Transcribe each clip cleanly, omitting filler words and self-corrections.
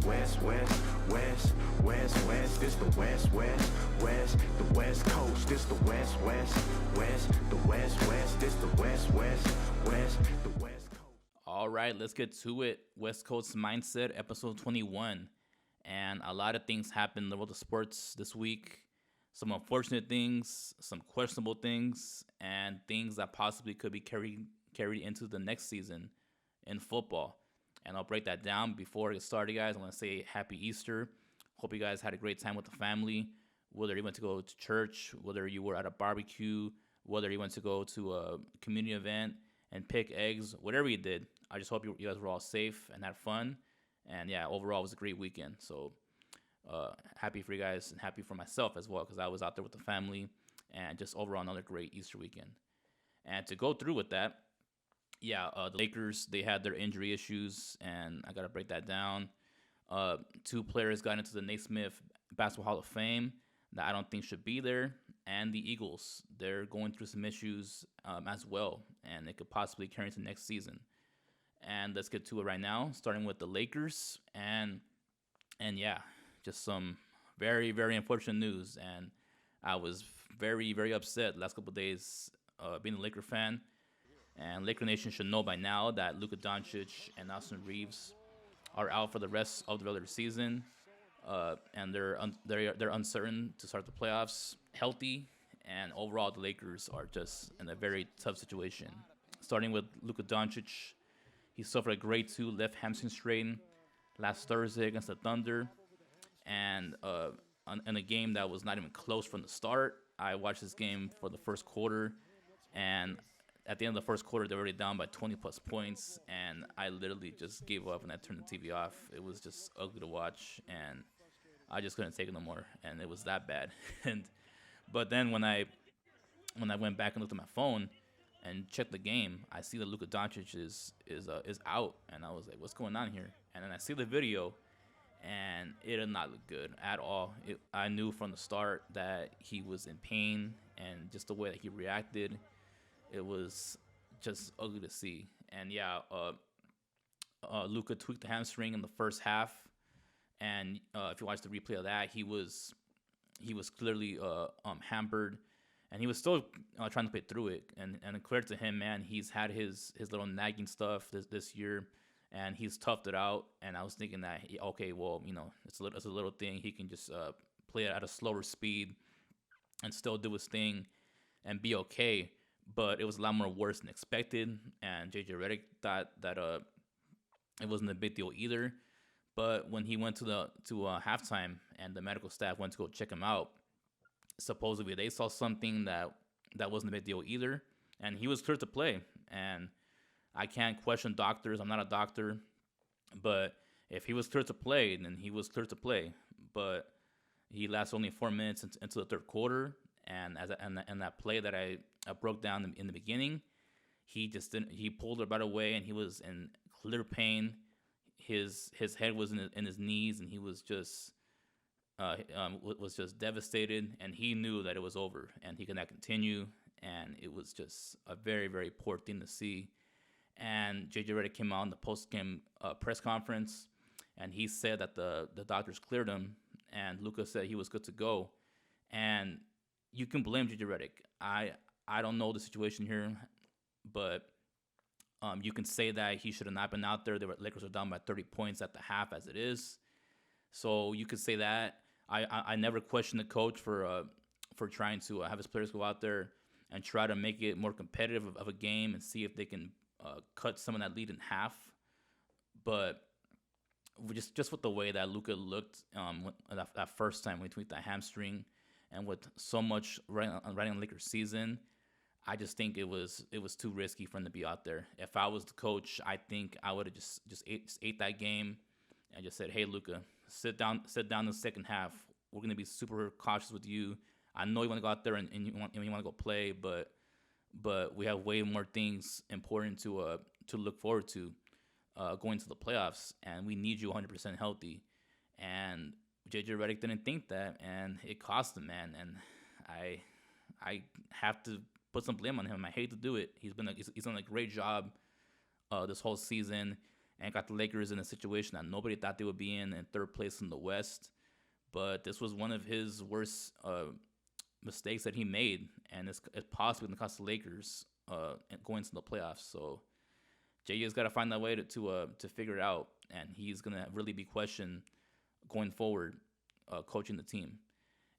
West, West, West, West, West. This the West, West, West, the West Coast. This the West, West, West, the West, West. This the West, West, West, the West Coast. All right, let's get to it. West Coast Mindset, episode 21. And a lot of things happened in the world of sports this week. Some unfortunate things, some questionable things, and things that possibly could be carried into the next season in football. And I'll break that down. Before I get started, guys, I want to say happy Easter. Hope you guys had a great time with the family, whether you went to go to church, whether you were at a barbecue, whether you went to go to a community event and pick eggs, whatever you did. I just hope you guys were all safe and had fun. And yeah, overall, it was a great weekend. So happy for you guys and happy for myself as well, because I was out there with the family, and just overall another great Easter weekend. And to go through with that, the Lakers, they had their injury issues, and I got to break that down. Two players got into the Naismith Basketball Hall of Fame that I don't think should be there. And the Eagles, they're going through some issues as well, and it could possibly carry into next season. And let's get to it right now, starting with the Lakers. And yeah, just some very, very unfortunate news. And I was very, very upset the last couple of days being a Laker fan. And Laker Nation should know by now that Luka, Dončić, and Reaves are out for the rest of the regular season, and they're uncertain to start the playoffs healthy. And overall, the Lakers are just in a very tough situation. Starting with Luka Dončić, he suffered a grade 2 left hamstring strain last Thursday against the Thunder, and in a game that was not even close from the start. I watched this game for the first quarter, and at the end of the first quarter, they were already down by 20-plus points, and I literally just gave up and I turned the TV off. It was just ugly to watch, and I just couldn't take it no more, and it was that bad. But then when I went back and looked at my phone and checked the game, I see that Luka Doncic is out, and I was like, what's going on here? And then I see the video, and it did not look good at all. I knew from the start that he was in pain, and just the way that he reacted, it was just ugly to see. And yeah, Luka tweaked the hamstring in the first half, and if you watch the replay of that, he was clearly hampered, and he was still trying to play through it. And clear to him, man, he's had his little nagging stuff this year, and he's toughed it out. And I was thinking that it's a little thing. He can just play it at a slower speed and still do his thing and be okay. But it was a lot more worse than expected, and JJ Redick thought that it wasn't a big deal either. But when he went to halftime and the medical staff went to go check him out, supposedly they saw something that wasn't a big deal either, and he was cleared to play. And I can't question doctors. I'm not a doctor, but if he was cleared to play, then he was cleared to play. But he lasted only 4 minutes into the third quarter, and that play that I broke down in the beginning, he just didn't. He pulled it right away, and he was in clear pain. His head was in his knees, and he was just devastated. And he knew that it was over, and he could not continue. And it was just a very, very poor thing to see. And JJ Redick came out in the post-game press conference, and he said that the doctors cleared him, and Luka said he was good to go. And you can blame JJ Redick. I don't know the situation here, but you can say that he should have not been out there. The Lakers are down by 30 points at the half as it is. So you could say that. I never questioned the coach for trying to have his players go out there and try to make it more competitive of a game and see if they can cut some of that lead in half. But just with the way that Luka looked that first time when he tweaked that hamstring, and with so much riding on the Lakers season, I just think it was too risky for him to be out there. If I was the coach, I think I would have just ate that game and just said, hey, Luka, sit down in the second half. We're going to be super cautious with you. I know you want to go out there and you want to go play, but we have way more things important to look forward to going to the playoffs, and we need you 100% healthy. And JJ Redick didn't think that, and it cost him, man. And I have to put some blame on him. I hate to do it. He's done a great job this whole season, and got the Lakers in a situation that nobody thought they would be in third place in the West. But this was one of his worst mistakes that he made, and it's possibly going to cost the Lakers going to the playoffs. So JJ's got to find that way to figure it out, and he's going to really be questioned going forward, coaching the team.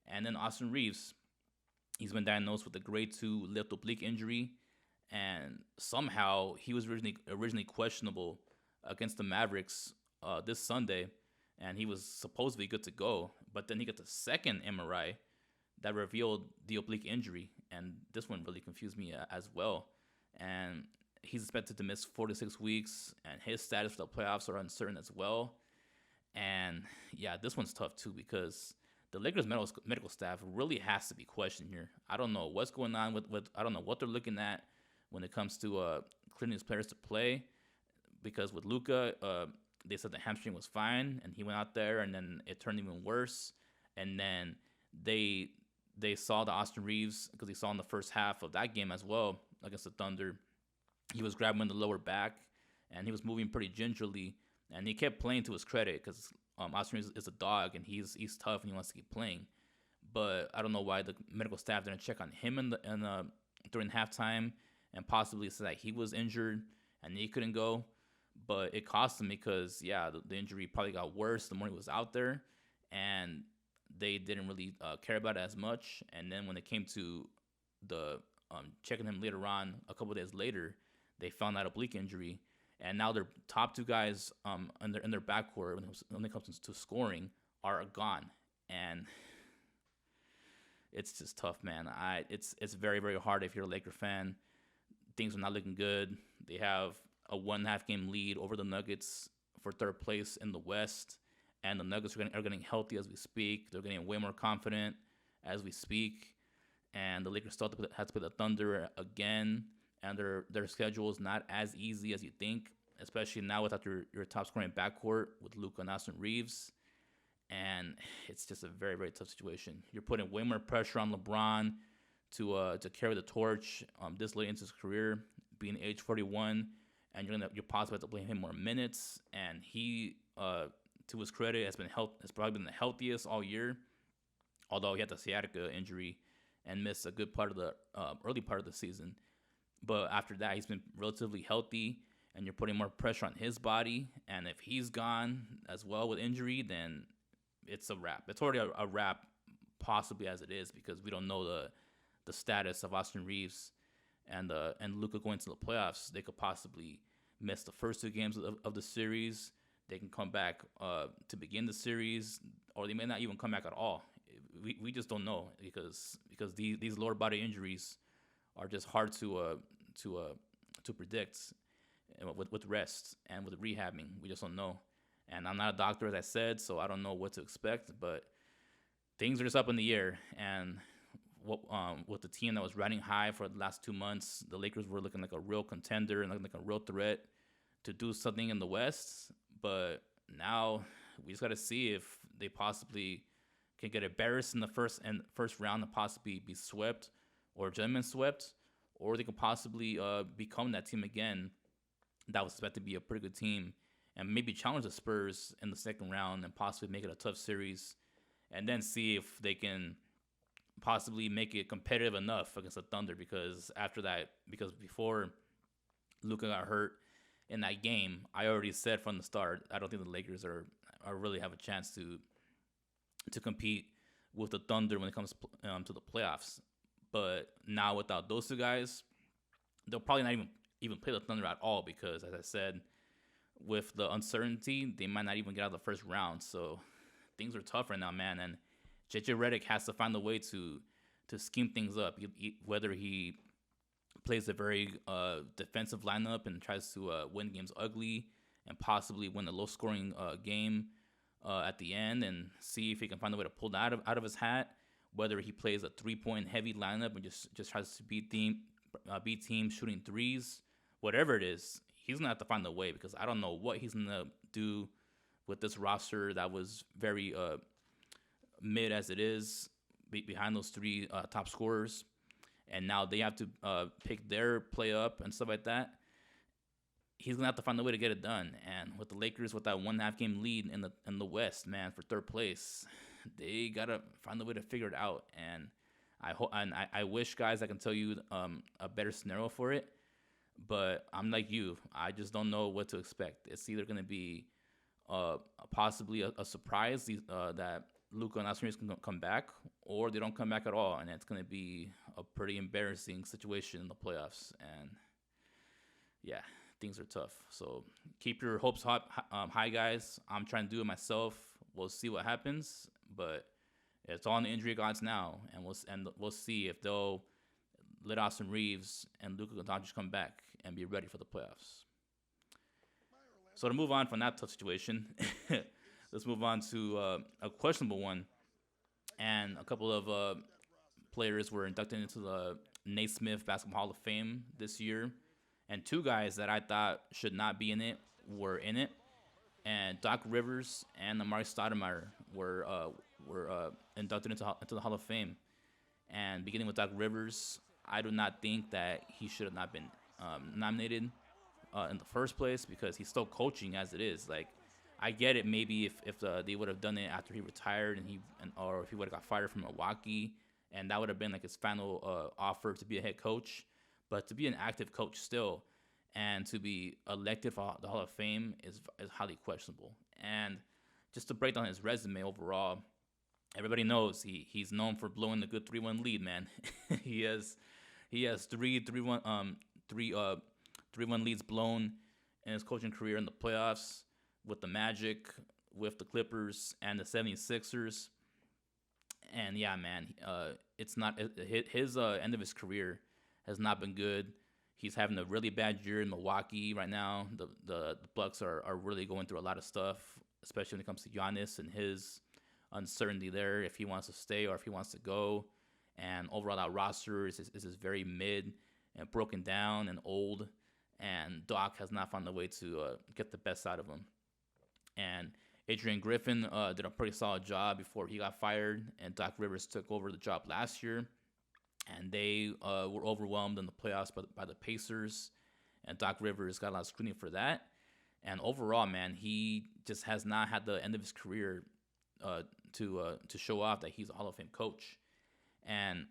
And then Austin Reaves, he's been diagnosed with a grade 2 left oblique injury, and somehow he was originally questionable against the Mavericks this Sunday, and he was supposedly good to go. But then he got the second MRI that revealed the oblique injury, and this one really confused me as well. And he's expected to miss 4 to 6 weeks, and his status for the playoffs are uncertain as well. And yeah, this one's tough too because the Lakers medical staff really has to be questioned here. I don't know what's going on with I don't know what they're looking at when it comes to clearing these players to play, because with Luka, they said the hamstring was fine, and he went out there, and then it turned even worse. And then they saw the Austin Reaves, because they saw in the first half of that game as well against the Thunder, he was grabbing the lower back, and he was moving pretty gingerly, and he kept playing to his credit because Austin Reaves is a dog, and he's tough, and he wants to keep playing. But I don't know why the medical staff didn't check on him during halftime, and possibly said that he was injured and he couldn't go. But it cost him because, yeah, the injury probably got worse the more he was out there, and they didn't really care about it as much. And then when it came to the checking him later on, a couple of days later, they found that oblique injury. And now their top 2 guys in their backcourt, when it comes to scoring, are gone. And it's just tough, man. It's very, very hard if you're a Laker fan. Things are not looking good. They have a 1.5 game lead over the Nuggets for third place in the West. And the Nuggets are getting healthy as we speak. They're getting way more confident as we speak. And the Lakers still have to play the Thunder again. And their schedule is not as easy as you think, especially now without your top scoring backcourt with Luka and Austin Reaves. And it's just a very, very tough situation. You're putting way more pressure on LeBron to carry the torch this late into his career, being age 41, and you're possibly have to play him more minutes. And he, to his credit, has probably been the healthiest all year, although he had the sciatica injury and missed a good part of the early part of the season. But after that, he's been relatively healthy, and you're putting more pressure on his body. And if he's gone as well with injury, then it's a wrap. It's already a wrap, possibly as it is, because we don't know the status of Austin Reaves and Luka going to the playoffs. They could possibly miss the first 2 games of the series. They can come back to begin the series, or they may not even come back at all. We just don't know because these lower body injuries are just hard to predict with rest and with rehabbing. We just don't know. And I'm not a doctor, as I said, so I don't know what to expect. But things are just up in the air. And with the team that was riding high for the last 2 months, the Lakers were looking like a real contender and looking like a real threat to do something in the West. But now we just got to see if they possibly can get embarrassed in the first round and possibly be swept or gentlemen swept, or they could possibly become that team again that was expected to be a pretty good team and maybe challenge the Spurs in the second round and possibly make it a tough series, and then see if they can possibly make it competitive enough against the Thunder, because before Luka got hurt in that game, I already said from the start, I don't think the Lakers are really have a chance to compete with the Thunder when it comes to the playoffs. But now without those 2 guys, they'll probably not even play the Thunder at all, because, as I said, with the uncertainty, they might not even get out of the first round. So things are tough right now, man. And JJ Redick has to find a way to scheme things up, whether he plays a very defensive lineup and tries to win games ugly and possibly win a low-scoring game at the end, and see if he can find a way to pull that out of his hat, whether he plays a 3-point heavy lineup and just tries to beat teams shooting threes, whatever it is, he's going to have to find a way, because I don't know what he's going to do with this roster that was very mid as it is behind those 3 top scorers. And now they have to pick their play up and stuff like that. he's gonna have to find a way to get it done. And with the Lakers with that 1.5 game lead in the West, man, for third place, they gotta find a way to figure it out. And I wish, guys, I can tell you a better scenario for it, but I'm like you. I just don't know what to expect. It's either gonna be possibly a surprise that Luka and Naismith can come back, or they don't come back at all, and it's gonna be a pretty embarrassing situation in the playoffs. And yeah, things are tough. So keep your hopes high, guys. I'm trying to do it myself. We'll see what happens, but it's all in the injury gods now, and we'll see if they'll let off some Reaves and Luka and Doncic come back and be ready for the playoffs. So to move on from that tough situation, let's move on to a questionable one. And a couple of players were inducted into the Naismith Basketball Hall of Fame this year. And two guys that I thought should not be in it were in it. And Doc Rivers and Amar'e Stoudemire were inducted into the Hall of Fame. And beginning with Doc Rivers, I do not think that he should have not been nominated in the first place, because he's still coaching as it is. Like, I get it maybe if they would have done it after he retired or if he would have got fired from Milwaukee, and that would have been like his final offer to be a head coach. But to be an active coach still and to be elected for the Hall of Fame is highly questionable. And just to break down his resume overall, everybody knows he's known for blowing the good 3-1 lead, man. he has 3-1 leads blown in his coaching career in the playoffs with the Magic, with the Clippers, and the 76ers. And yeah, man, it's not his end of his career has not been good. He's having a really bad year in Milwaukee right now. The Bucks are really going through a lot of stuff, especially when it comes to Giannis and his uncertainty there, if he wants to stay or if he wants to go. And overall, that roster is very mid and broken down and old. And Doc has not found a way to get the best out of him. And Adrian Griffin did a pretty solid job before he got fired, and Doc Rivers took over the job last year. And they were overwhelmed in the playoffs by the Pacers, and Doc Rivers got a lot of scrutiny for that. And overall, man, he just has not had the end of his career to show off that he's a Hall of Fame coach. And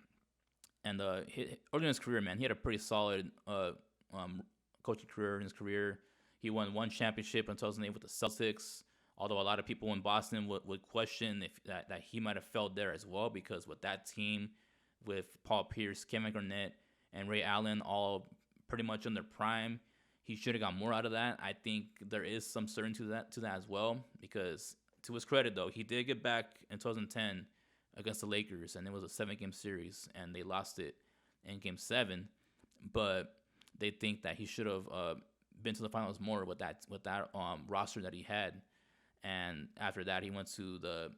early in his career, man, he had a pretty solid coaching career in his career. He won one championship in 2008 with the Celtics, although a lot of people in Boston would question if that he might have failed there as well, because with that team, with Paul Pierce, Kevin Garnett, and Ray Allen all pretty much in their prime, he should have got more out of that. I think there is some certainty to that as well, because to his credit, though, he did get back in 2010 against the Lakers, and it was a 7-game series, and they lost it in Game 7. But they think that he should have been to the finals more with that roster that he had. And after that, he went to the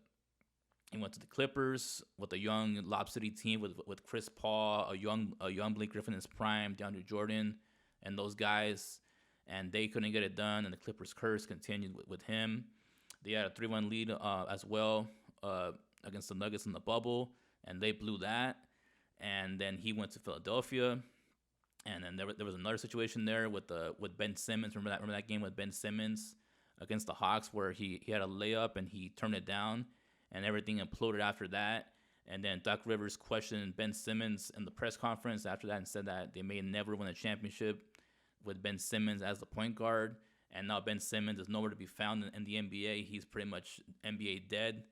Clippers with a young Lob City team with Chris Paul, a young Blake Griffin in his prime, DeAndre Jordan, and those guys, and they couldn't get it done. And the Clippers' curse continued with him. They had a 3-1 lead as well against the Nuggets in the bubble, and they blew that. And then he went to Philadelphia, and then there was another situation there with Ben Simmons. Remember that game with Ben Simmons against the Hawks, where he had a layup and he turned it down, and everything imploded after that. And then Doc Rivers questioned Ben Simmons in the press conference after that and said that they may never win a championship with Ben Simmons as the point guard. And now Ben Simmons is nowhere to be found in the NBA. He's pretty much NBA dead.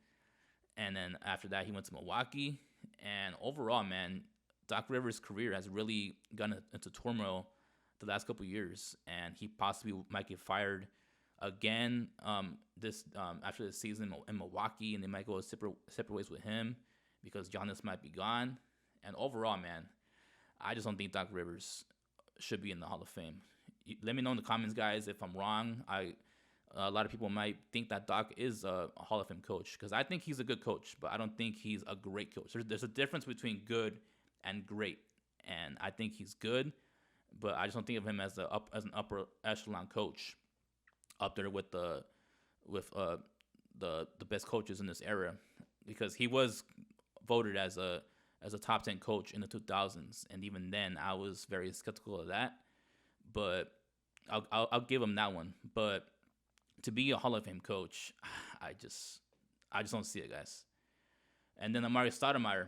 And then after that, he went to Milwaukee. And overall, man, Doc Rivers' career has really gone into turmoil the last couple of years. And he possibly might get fired again after this season in Milwaukee, and they might go separate ways with him because Giannis might be gone. And overall, man, I just don't think Doc Rivers should be in the Hall of Fame. Let me know in the comments, guys, if I'm wrong. A lot of people might think that Doc is a Hall of Fame coach, because I think he's a good coach, but I don't think he's a great coach. There's a difference between good and great, and I think he's good, but I just don't think of him as an upper echelon coach, up there with the best coaches in this era, because he was voted as a top 10 coach in the 2000s, and even then I was very skeptical of that. But I'll give him that one. But to be a Hall of Fame coach, I just don't see it, guys. And then Amar'e Stoudemire.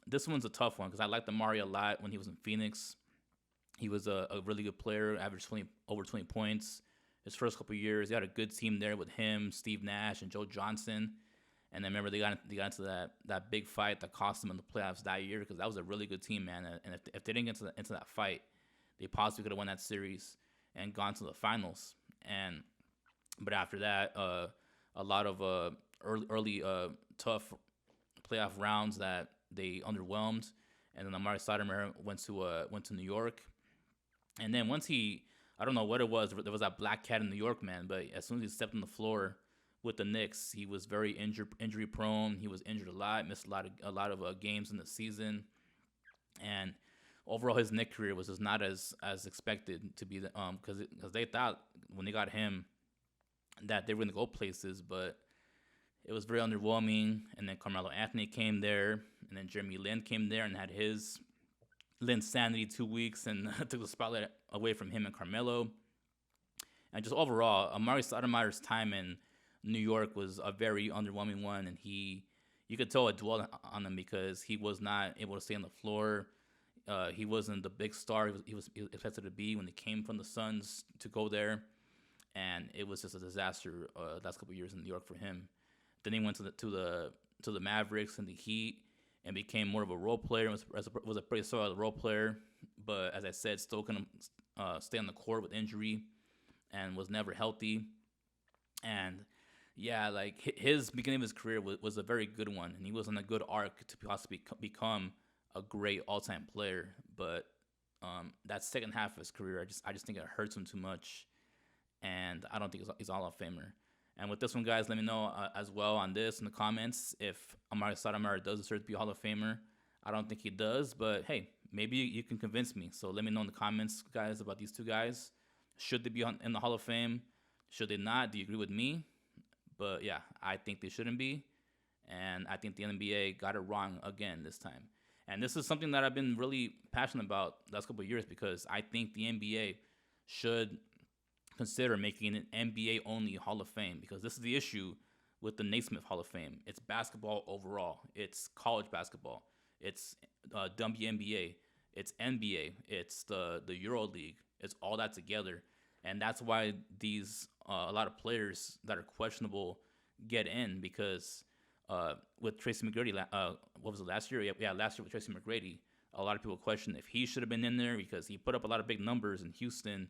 This one's a tough one because I liked Amar'e a lot when he was in Phoenix. He was a really good player, averaged over 20 points. His first couple of years, he had a good team there with him, Steve Nash, and Joe Johnson. And then remember they got into that big fight that cost them in the playoffs that year because that was a really good team, man. And if they didn't get into that fight, they possibly could have won that series and gone to the finals. But after that, a lot of early tough playoff rounds that they underwhelmed, and then Amar'e Stoudemire went to New York, and then once I don't know what it was, there was that black cat in New York, man. But as soon as he stepped on the floor with the Knicks, he was very injury prone. He was injured a lot, missed a lot of games in the season, and overall his Knicks career was just not as expected to be because they thought when they got him that they were gonna go places, but it was very underwhelming. And then Carmelo Anthony came there, and then Jeremy Lin came there and had his Linsanity 2 weeks and took the spotlight away from him and Carmelo. And just overall, Amar'e Stoudemire's time in New York was a very underwhelming one, and you could tell it dwelled on him because he was not able to stay on the floor. He wasn't the big star he was expected to be when he came from the Suns to go there, and it was just a disaster last couple of years in New York for him. Then he went to the Mavericks and the Heat and became more of a role player. Was a pretty solid role player, but as I said, still couldn't stay on the court with injury and was never healthy. And yeah, like his beginning of his career was a very good one, and he was on a good arc to possibly become a great all-time player. But that second half of his career, I just think it hurts him too much, and I don't think he's a Hall of Famer. And with this one, guys, let me know as well on this in the comments if Amar'e Stoudemire does deserve to be a Hall of Famer. I don't think he does, but hey, maybe you can convince me. So let me know in the comments, guys, about these two guys. Should they be in the Hall of Fame? Should they not? Do you agree with me? But yeah, I think they shouldn't be. And I think the NBA got it wrong again this time. And this is something that I've been really passionate about the last couple of years because I think the NBA should consider making an NBA-only Hall of Fame because this is the issue with the Naismith Hall of Fame. It's basketball overall. It's college basketball. It's WNBA. It's NBA. It's the Euro League. It's all that together. And that's why these a lot of players that are questionable get in because with Tracy McGrady, what was it, last year? Yeah, last year with Tracy McGrady, a lot of people question if he should have been in there because he put up a lot of big numbers in Houston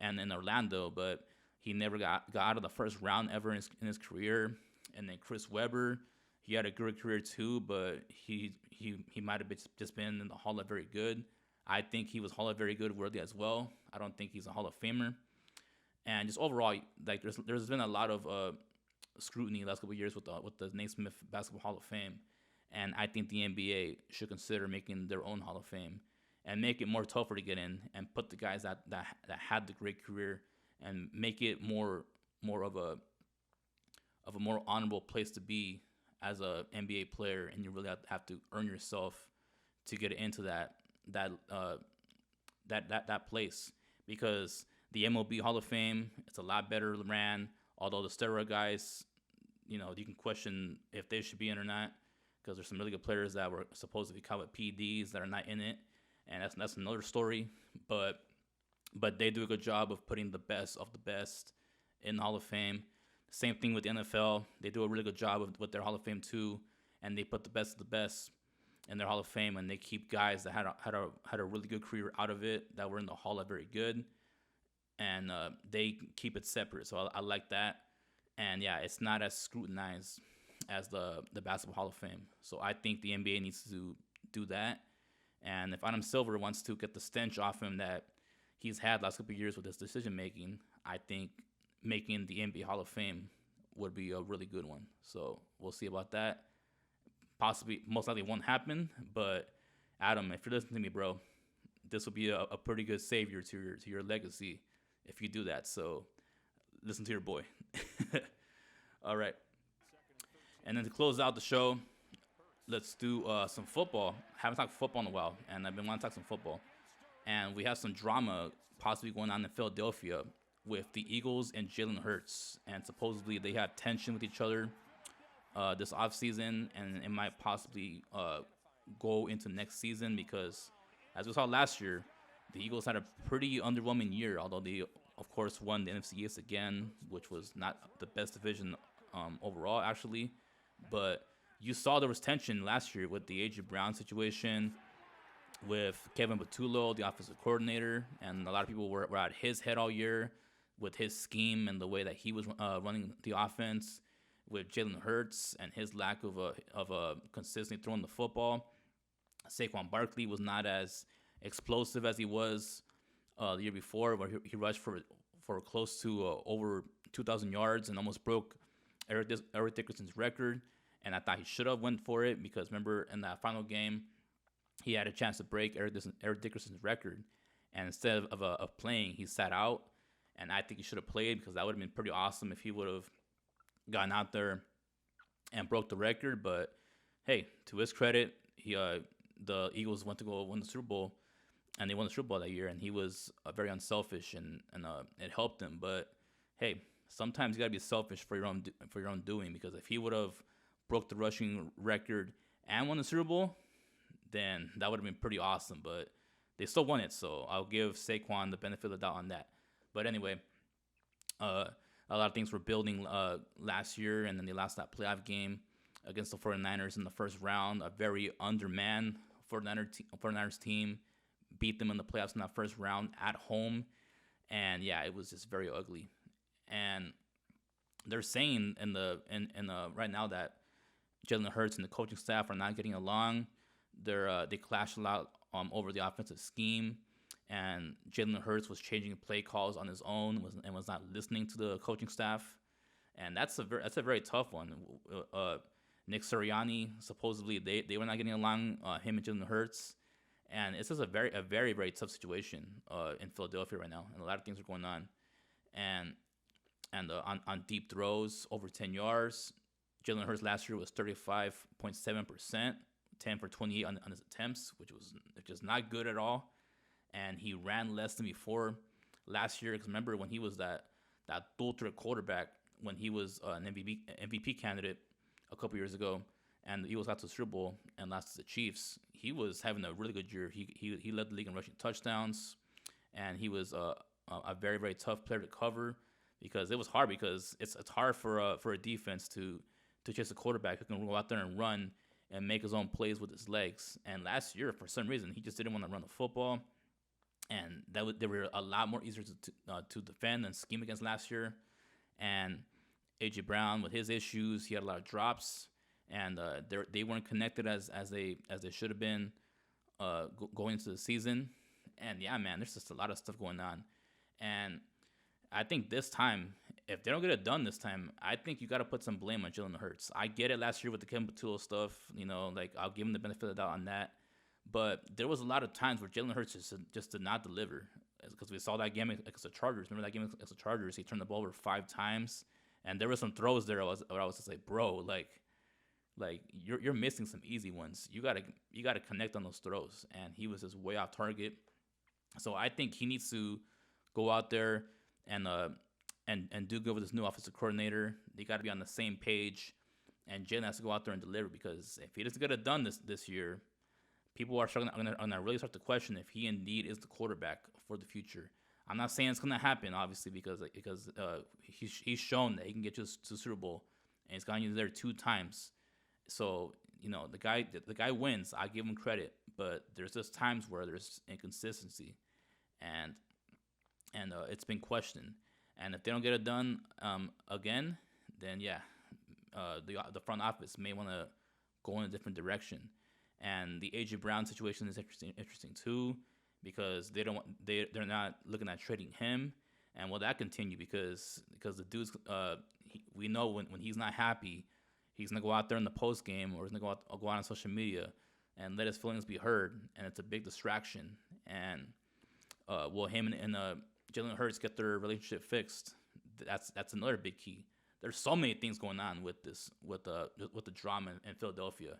and in Orlando, but he never got out of the first round ever in his career. And then Chris Webber, he had a good career too, but he might have just been in the Hall of Very Good. I think he was Hall of Very Good worthy as well. I don't think he's a Hall of Famer. And just overall, like there's been a lot of scrutiny the last couple of years with the Naismith Basketball Hall of Fame, and I think the NBA should consider making their own Hall of Fame and make it more tougher to get in and put the guys that had the great career and make it more of a more honorable place to be as a NBA player, and you really have to earn yourself to get into that place because the MLB Hall of Fame, it's a lot better ran, although the steroid guys, you can question if they should be in or not because there's some really good players that were supposed to be caught with PEDs that are not in it. And that's another story, but they do a good job of putting the best of the best in the Hall of Fame. Same thing with the NFL. They do a really good job with their Hall of Fame too, and they put the best of the best in their Hall of Fame, and they keep guys that had a really good career out of it that were in the Hall of Very Good, and they keep it separate. So I like that, and yeah, it's not as scrutinized as the Basketball Hall of Fame. So I think the NBA needs to do that. And if Adam Silver wants to get the stench off him that he's had last couple of years with his decision making, I think making the NBA Hall of Fame would be a really good one. So we'll see about that. Possibly, most likely won't happen. But Adam, if you're listening to me, bro, this will be a pretty good savior to your legacy if you do that. So listen to your boy. All right. And then to close out the show, let's do some football. Haven't talked football in a while, and I've been wanting to talk some football. And we have some drama possibly going on in Philadelphia with the Eagles and Jalen Hurts, and supposedly they have tension with each other this offseason, and it might possibly go into next season because, as we saw last year, the Eagles had a pretty underwhelming year, although they, of course, won the NFC East again, which was not the best division overall, actually. But you saw there was tension last year with the A.J. Brown situation, with Kevin Patullo, the offensive coordinator, and a lot of people were at his head all year with his scheme and the way that he was running the offense, with Jalen Hurts and his lack of consistently throwing the football. Saquon Barkley was not as explosive as he was the year before, where he rushed for close to over 2,000 yards and almost broke Eric Dickerson's record. And I thought he should have went for it because, remember, in that final game, he had a chance to break Eric Dickerson's record. And instead of playing, he sat out. And I think he should have played because that would have been pretty awesome if he would have gotten out there and broke the record. But, hey, to his credit, the Eagles went to go win the Super Bowl, and they won the Super Bowl that year, and he was very unselfish, and it helped him. But, hey, sometimes you got to be selfish for your own doing, because if he would have broke the rushing record and won the Super Bowl, then that would have been pretty awesome. But they still won it, so I'll give Saquon the benefit of the doubt on that. But anyway, a lot of things were building last year, and then they lost that playoff game against the 49ers in the first round. A very undermanned 49ers team beat them in the playoffs in that first round at home. And yeah, it was just very ugly. And they're saying in the right now that Jalen Hurts and the coaching staff are not getting along. They clash a lot over the offensive scheme, and Jalen Hurts was changing play calls on his own and was not listening to the coaching staff. And that's a very tough one. Nick Sirianni, supposedly they were not getting along, him and Jalen Hurts, and it's just a very very tough situation in Philadelphia right now, and a lot of things are going on, and on deep throws over 10 yards, Jalen Hurts last year was 35.7%, 10 for 28 on his attempts, which was just not good at all, and he ran less than before last year. Because remember when he was that dual threat quarterback, when he was an MVP candidate a couple years ago, and the Eagles got to the Super Bowl and lost to the Chiefs, he was having a really good year. He led the league in rushing touchdowns, and he was a very very tough player to cover, because it was hard, because it's hard for a defense to chase a quarterback who can go out there and run and make his own plays with his legs. And last year, for some reason, he just didn't want to run the football, and they were a lot more easier to defend and scheme against last year. And A.J. Brown, with his issues, he had a lot of drops, and they weren't connected as they should have been going into the season. And yeah, man, there's just a lot of stuff going on. And I think this time, if they don't get it done this time, I think you got to put some blame on Jalen Hurts. I get it last year with the Kevin Patullo stuff, like I'll give him the benefit of the doubt on that. But there was a lot of times where Jalen Hurts just did not deliver, because we saw that game against the Chargers. Remember that game against the Chargers? He turned the ball over 5 times, and there were some throws there where I was just like, bro, like you're missing some easy ones. You gotta connect on those throws, and he was just way off target. So I think he needs to go out there and do good with this new offensive coordinator. They got to be on the same page, and Jalen has to go out there and deliver, because if he doesn't get it done this year, people are going to really start to question if he indeed is the quarterback for the future. I'm not saying it's going to happen, obviously, because he's shown that he can get you to Super Bowl, and he's gotten you there 2 times. So the guy wins. I give him credit, but there's just times where there's inconsistency, and it's been questioned. And if they don't get it done again, then yeah, the front office may want to go in a different direction. And the A.J. Brown situation is interesting too, because they're not looking at trading him. And will that continue? Because the dude's we know when he's not happy, he's gonna go out there in the post game, or he's gonna go out on social media and let his feelings be heard, and it's a big distraction. And will him and Jalen Hurts get their relationship fixed? That's another big key. There's so many things going on with the drama in Philadelphia.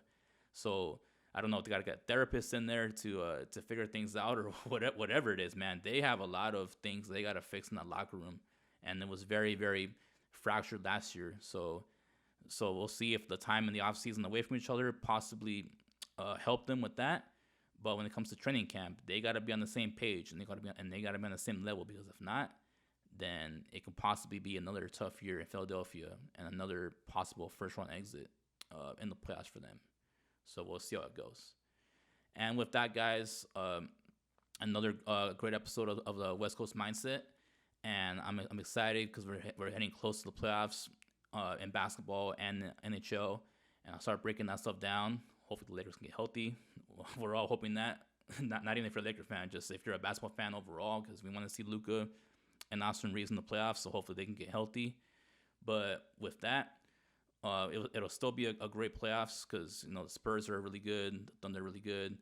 So I don't know if they got to get therapists in there to figure things out, or whatever it is, man. They have a lot of things they got to fix in that locker room, and it was very, very fractured last year. So we'll see if the time in the offseason away from each other possibly help them with that. But when it comes to training camp, they got to be on the same page, and they got to be on the same level, because if not, then it could possibly be another tough year in Philadelphia and another possible first-round exit in the playoffs for them. So we'll see how it goes. And with that, guys, another great episode of the West Coast Mindset. And I'm excited because we're heading close to the playoffs in basketball and NHL. And I'll start breaking that stuff down. Hopefully the Lakers can get healthy. We're all hoping that. Not even if you're a Lakers fan, just if you're a basketball fan overall, because we want to see Luka and Austin Reaves in the playoffs. So hopefully they can get healthy. But with that, it'll still be a great playoffs, because the Spurs are really good, the Thunder are really good,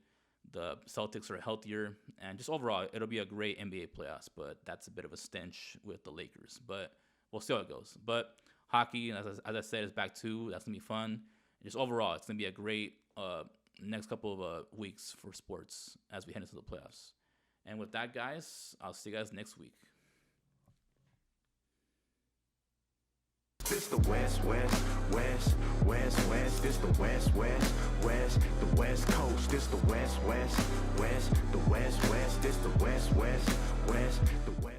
the Celtics are healthier, and just overall it'll be a great NBA playoffs. But that's a bit of a stench with the Lakers. But we'll see how it goes. But hockey, as I said, is back too. That's gonna be fun. And just overall, it's gonna be a great next couple of weeks for sports as we head into the playoffs. And with that, guys, I'll see you guys next week. This the West, West, West, West, West. This the West, West, West, the West Coast. This the West, West, West, the West, West. This the West, West, West, the West.